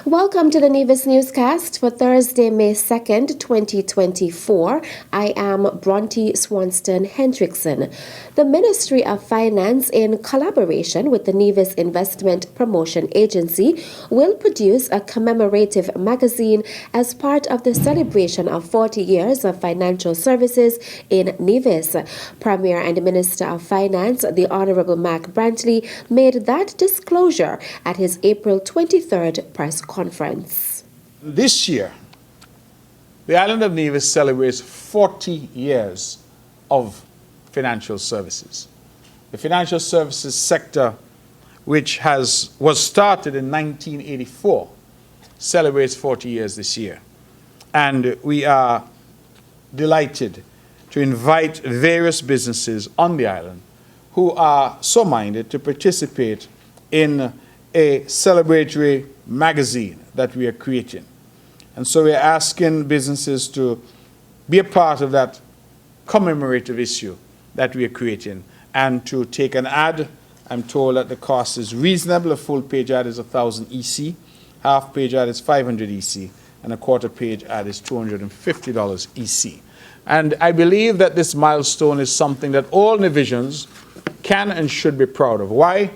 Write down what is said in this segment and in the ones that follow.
Welcome to the Nevis newscast for Thursday, May 2nd, 2024. I am Bronte Swanston Hendrickson. The Ministry of Finance, in collaboration with the Nevis Investment Promotion Agency, will produce a commemorative magazine as part of the celebration of 40 years of financial services in Nevis. Premier and Minister of Finance, the Honorable Mac Brantley, made that disclosure at his April 23rd press conference. This year, the island of Nevis celebrates 40 years of financial services. The financial services sector, which was started in 1984, celebrates 40 years this year. And we are delighted to invite various businesses on the island who are so minded to participate in a celebratory magazine that we are creating. And so we're asking businesses to be a part of that commemorative issue that we are creating and to take an ad. I'm told that the cost is reasonable. A full page ad is 1,000 EC, half page ad is 500 EC, and a quarter page ad is $250 EC. And I believe that this milestone is something that all Nevisians can and should be proud of. Why?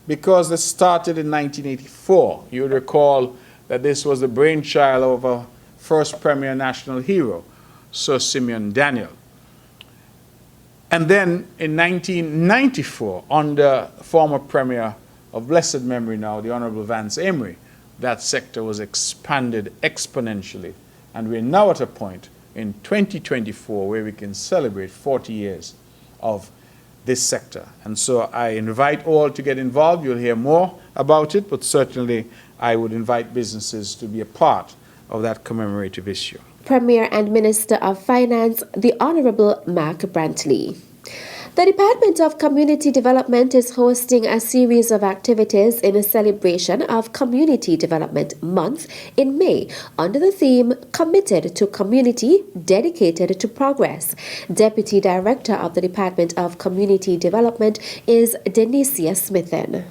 Because it started in 1984. You would recall that this was the brainchild of our first premier national hero, Sir Simeon Daniel. And then in 1994, under former premier of blessed memory now, the Honorable Vance Emery, that sector was expanded exponentially. And we're now at a point in 2024 where we can celebrate 40 years of this sector. And so I invite all to get involved. You'll hear more about it, but certainly I would invite businesses to be a part of that commemorative issue. Premier and Minister of Finance, the Honorable Mac Brantley. The Department of Community Development is hosting a series of activities in a celebration of Community Development Month in May under the theme Committed to Community, Dedicated to Progress. Deputy Director of the Department of Community Development is Denicia Smithen.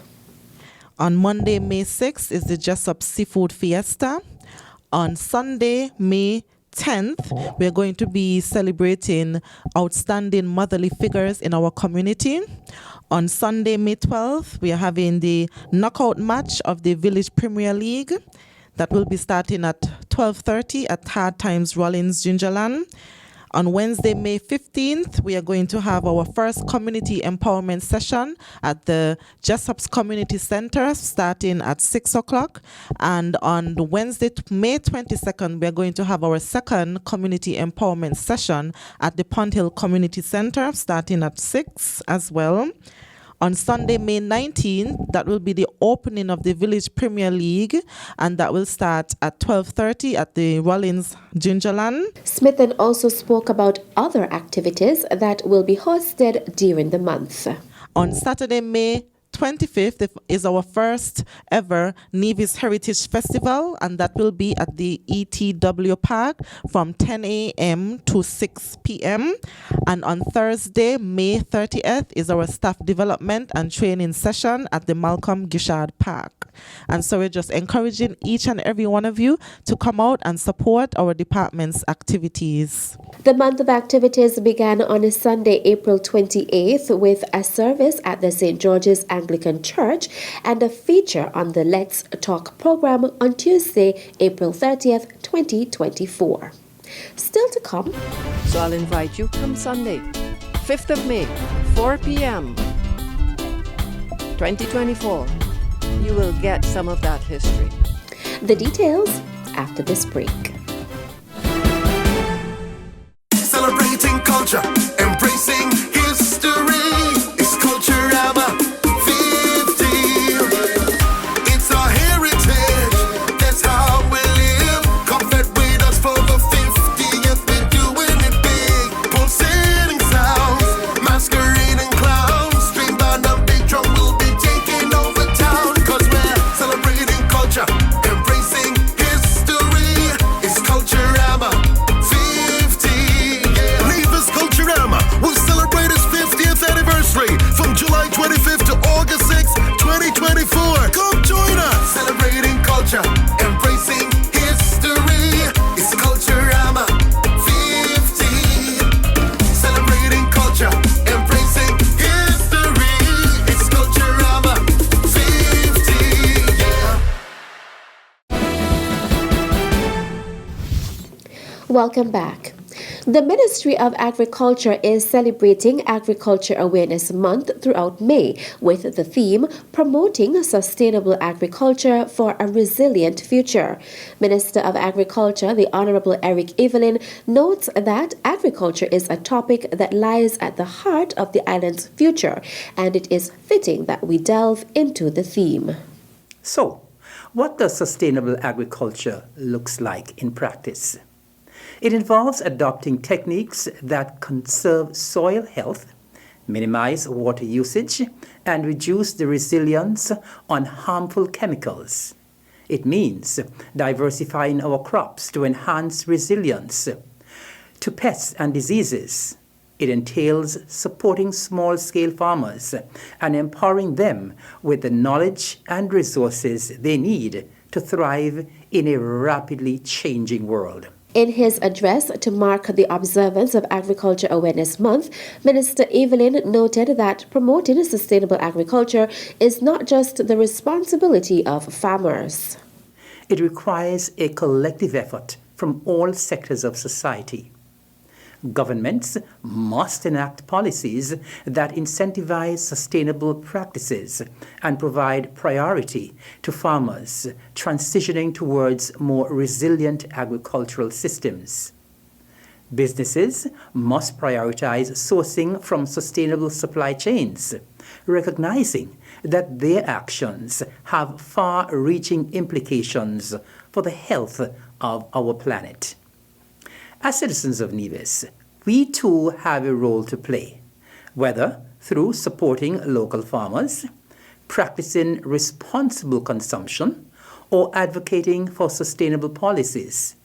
On Monday, May 6th is the Jessup Seafood Fiesta. On Sunday, May 10th, we're going to be celebrating outstanding motherly figures in our community. On Sunday, May 12th, we are having the knockout match of the Village Premier League. That will be starting at 12:30 at Hard Times Rollins, Gingerland. On Wednesday, May 15th, we are going to have our first community empowerment session at the Jessup's Community Center starting at 6 o'clock. And on Wednesday, May 22nd, we are going to have our second community empowerment session at the Pond Hill Community Center starting at 6 as well. On Sunday, May 19th, that will be the opening of the Village Premier League, and that will start at 12:30 at the Rollins, Gingerland. Smithen also spoke about other activities that will be hosted during the month. On Saturday, May 25th is our first ever Nevis Heritage Festival, and that will be at the ETW Park from 10 a.m. to 6 p.m. And on Thursday, May 30th is our staff development and training session at the Malcolm Gishard Park. And so we're just encouraging each and every one of you to come out and support our department's activities. The month of activities began on a Sunday, April 28th, with a service at the St. George's Anglican Church and a feature on the Let's Talk program on Tuesday, April 30th, 2024. Still to come. So I'll invite you come Sunday, 5th of May, 4 p.m., 2024. You will get some of that history. The details after this break. Celebrating culture, embracing history. It's Culturama 50. It's our heritage, that's how we live. Come fed with us for the 50th. We're doing it big. Pulsating sounds, masquerading clowns. String band and big drum will be taking over town. Cause we're celebrating culture, embracing history. It's Culturama 50. Culturama. Welcome back. The Ministry of Agriculture is celebrating Agriculture Awareness Month throughout May with the theme Promoting Sustainable Agriculture for a Resilient Future. Minister of Agriculture, the Honorable Eric Evelyn, notes that agriculture is a topic that lies at the heart of the island's future, and it is fitting that we delve into the theme. So, what does sustainable agriculture looks like in practice? It involves adopting techniques that conserve soil health, minimize water usage, and reduce the resilience on harmful chemicals. It means diversifying our crops to enhance resilience to pests and diseases. It entails supporting small-scale farmers and empowering them with the knowledge and resources they need to thrive in a rapidly changing world. In his address to mark the observance of Agriculture Awareness Month, Minister Evelyn noted that promoting sustainable agriculture is not just the responsibility of farmers. It requires a collective effort from all sectors of society. Governments must enact policies that incentivize sustainable practices and provide priority to farmers transitioning towards more resilient agricultural systems. Businesses must prioritize sourcing from sustainable supply chains, recognizing that their actions have far-reaching implications for the health of our planet. As citizens of Nevis, we too have a role to play, whether through supporting local farmers, practicing responsible consumption, or advocating for sustainable policies.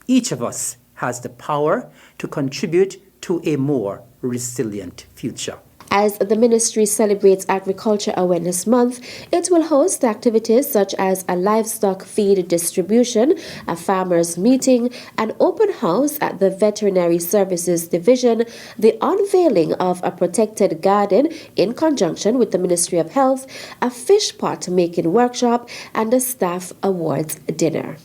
Each of us has the power to contribute to a more resilient future. As the ministry celebrates Agriculture Awareness Month, it will host activities such as a livestock feed distribution, a farmers' meeting, an open house at the Veterinary Services Division, the unveiling of a protected garden in conjunction with the Ministry of Health, a fish pot making workshop, and a staff awards dinner.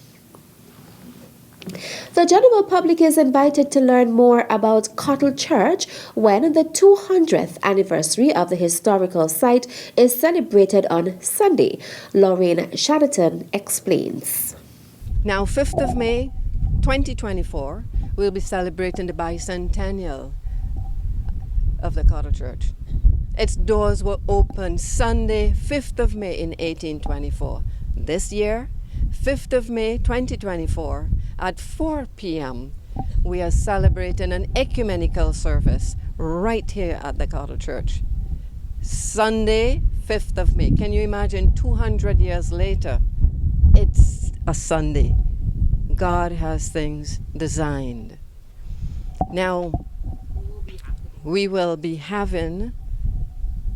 The general public is invited to learn more about Cottle Church when the 200th anniversary of the historical site is celebrated on Sunday. Lorraine Shadderton explains. Now, 5th of May, 2024, we'll be celebrating the bicentennial of the Cottle Church. Its doors were opened Sunday, 5th of May in 1824. This year, 5th of May 2024 at 4 p.m. we are celebrating an ecumenical service right here at the Cottle Church. Sunday, 5th of May. Can you imagine 200 years later? It's a Sunday. God has things designed. Now, we will be having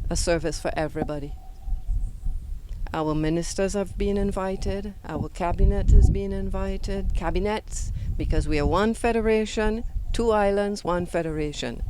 a service for everybody. Our ministers have been invited. Our cabinet has been invited. Cabinets, because we are one federation, 2 islands, 1 federation.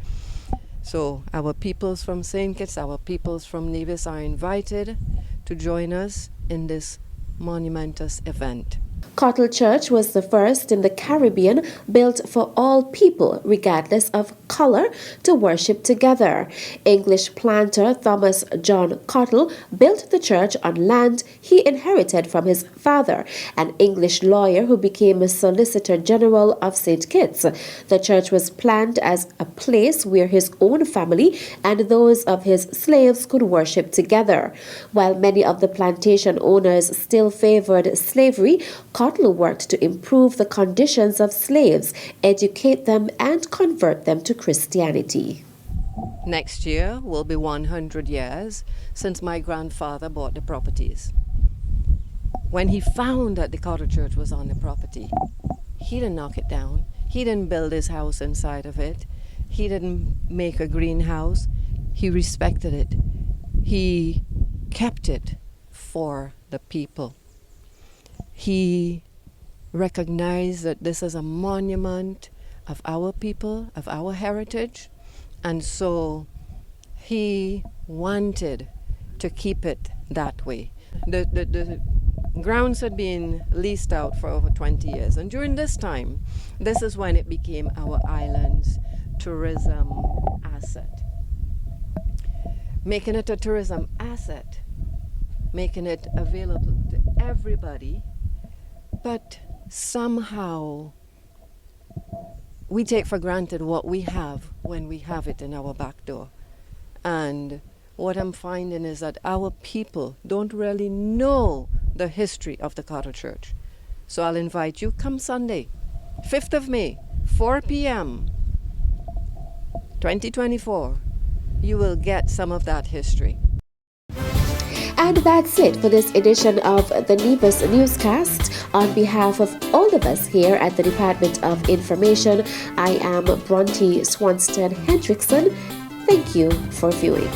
So our peoples from St. Kitts, our peoples from Nevis are invited to join us in this monumentous event. Cottle Church was the first in the Caribbean built for all people, regardless of color, to worship together. English planter Thomas John Cottle built the church on land he inherited from his father, an English lawyer who became a Solicitor General of St. Kitts. The church was planned as a place where his own family and those of his slaves could worship together. While many of the plantation owners still favored slavery, Cottle worked to improve the conditions of slaves, educate them, and convert them to Christianity. Next year will be 100 years since my grandfather bought the properties. When he found that the Cottle Church was on the property, he didn't knock it down. He didn't build his house inside of it. He didn't make a greenhouse. He respected it. He kept it for the people. He recognized that this is a monument of our people, of our heritage, and so he wanted to keep it that way. The Grounds had been leased out for over 20 years, and during this time, this is when it became our island's tourism asset. Making it a tourism asset, making it available to everybody, but somehow we take for granted what we have when we have it in our back door. And what I'm finding is that our people don't really know the history of the Cottle Church. So I'll invite you, come Sunday, 5th of May, 4 p.m., 2024. You will get some of that history. And that's it for this edition of the Nevis newscast. On behalf of all of us here at the Department of Information, I am Bronte Swanston Hendrickson. Thank you for viewing.